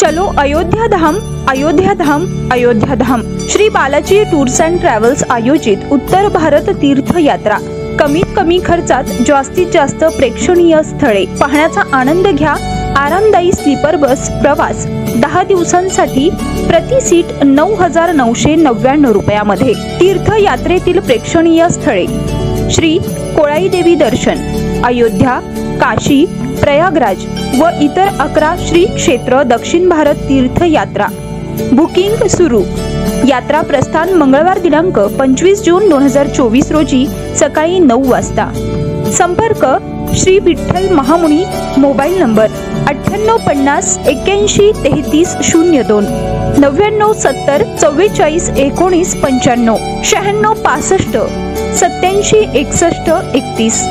चलो Ayodhya Dham, Ayodhya Dham, Ayodhya Dham. Shri Balaji tours and travels आयोजित उत्तर भारत तीर्थयात्रा। कमीत कमी खर्चात जास्तीत जास्त प्रेक्षणीय स्थळे पाहण्याचा आनंद घ्या। आरामदायी स्लीपर बस प्रवास 10 दिवसांसाठी प्रति सीट 9,999 रुपयामध्ये। तीर्थयात्रेतील प्रेक्षणीय स्थळे श्री कोळाई देवी दर्शन, अयोध्या, काशी, प्रयागराज व इतर 11 श्री क्षेत्र दक्षिण भारत तीर्थयात्रा। बुकिंग सुरू। यात्रा प्रस्थान मंगळवार दिनांक 25 जून 2024 रोजी सकाळी 9 वाजता। संपर्क श्री विठ्ठल महामुनी, मोबाईल नंबर 9850 81 33 02, 9970 44 19 95, 9665 87 61 31।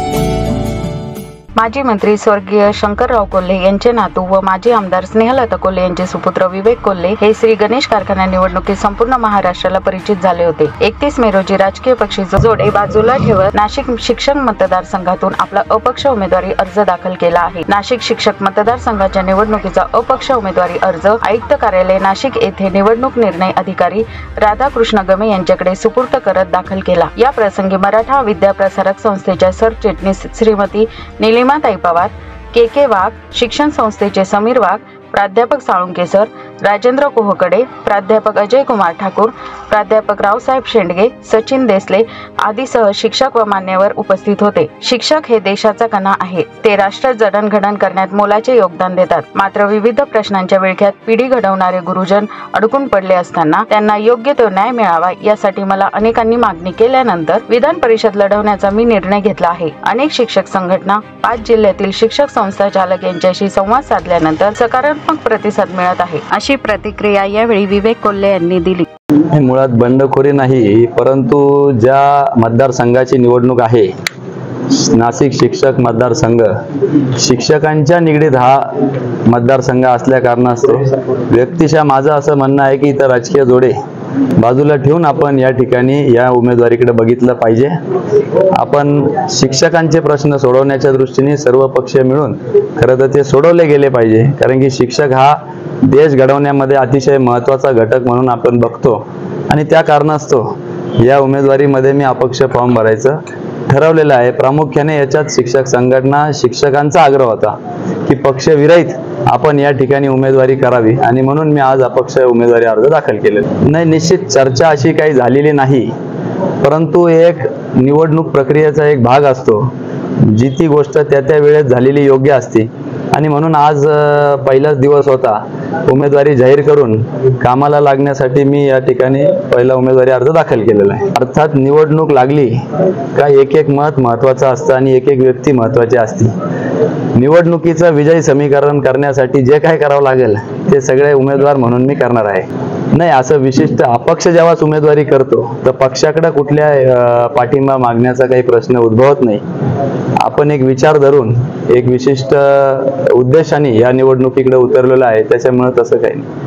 माजी मंत्री स्वर्गीय शंकरराव कोल्हे यांचे नातू व माजी आमदार स्नेहलता कोल्हे यांचे सुपुत्र विवेक कोल्हे हे श्री गणेश कारखाना निवडणुकीत संपूर्ण महाराष्ट्राला परिचित झाले होते। 31 मे रोजी राजकीय पक्षी जोडे बाजूला ठेवत नाशिक शिक्षक मतदारसंघातून आपला अपक्ष उमेदवारी अर्ज दाखल केला आहे। नाशिक शिक्षक मतदारसंघाच्या निवडणुकीचा अपक्ष उमेदवारी अर्ज आयुक्त कार्यालय नाशिक येथे निवडणूक निर्णय अधिकारी राधाकृष्ण गमे यांच्याकडे सुपूर्द करत दाखल केला। या प्रसंगी मराठा विद्या प्रसारक संस्थेच्या सरचिटणीस श्रीमती नीलिमाताई पवार, के वाघ, शिक्षण संस्थेचे समीर वाघ, प्राध्यापक साळुंके सर, राजेंद्र कोहकडे, प्राध्यापक अजय कुमार ठाकूर, प्राध्यापक रावसाहेब शेंडगे, सचिन देसले आदीसह शिक्षक व मान्यवर उपस्थित होते। शिक्षक हे देशाचा कणा आहे। ते राष्ट्र जडणघडण करण्यात मोलाचे योगदान देतात। मात्र विविध प्रश्नांच्या विळख्यात पिढी घडवणारे गुरुजन अडकून पडले असताना त्यांना योग्य तो न्याय मिळावा यासाठी मला अनेकांनी मागणी केल्यानंतर विधान परिषद लढवण्याचा मी निर्णय घेतला आहे। अनेक शिक्षक संघटना, 5 जिल्ह्यातील शिक्षक संस्था चालक यांच्याशी संवाद साधल्यानंतर सकारात्मक प्रतिसाद मिळत आहे, अशी प्रतिक्रिया यावेळी विवेक कोल्हे यांनी दिली। मुळात बंडखोरी नाही, परंतु ज्या मतदारसंघाची निवडणूक आहे नाशिक शिक्षक मतदारसंघ, शिक्षकांच्या निगडीत हा मतदारसंघ असल्या कारणास्तव व्यक्तिशः माझं असं म्हणणं आहे की इतर राजकीय जोडे बाजूला ठेवून आपण या ठिकाणी या उमेदवारीकडे बघितलं पाहिजे। आपण शिक्षकांचे प्रश्न सोडवण्याच्या दृष्टीने सर्व पक्ष मिळून खरं तर ते सोडवले गेले पाहिजे, कारण की शिक्षक हा देश घडवण्यामध्ये अतिशय महत्त्वाचा घटक म्हणून आपण बघतो आणि त्या कारणास्तव या उमेदवारीमध्ये मी अपक्ष फॉर्म भरायचं ठरवलेलं आहे। प्रामुख्याने याच्यात शिक्षक संघटना, शिक्षकांचा आग्रह होता की पक्षविरहित आपण या ठिकाणी उमेदवारी करावी आणि म्हणून मी आज अपक्ष उमेदवारी अर्ज दाखल केलेला नाही। निश्चित चर्चा अशी काही झालेली नाही, परंतु एक निवडणूक प्रक्रियेचा एक भाग असतो, जी ती गोष्ट त्या वेळेत झालेली योग्य असते आणि म्हणून आज पहिलाच दिवस होता उमेदवारी जाहीर करून कामाला लागण्यासाठी मी या ठिकाणी पहिला उमेदवारी अर्ज दाखल केलेला आहे। अर्थात निवडणूक लागली का एक मत महत्त्वाचं असतं आणि एक व्यक्ती महत्त्वाची असते। निवडणुकीचं विजय समीकरण करण्यासाठी जे काय करावं लागेल ते सगळे उमेदवार म्हणून मी करणार आहे। नाही, असं विशिष्ट अपक्ष जेव्हा उमेदवारी करतो तर पक्षाकडे कुठल्या पाठिंबा मागण्याचा काही प्रश्न उद्भवत नाही। आपण एक विचार धरून एक विशिष्ट उद्देशाने या निवडणुकीकडे उतरलेला आहे, त्याच्यामुळे तसं काही नाही।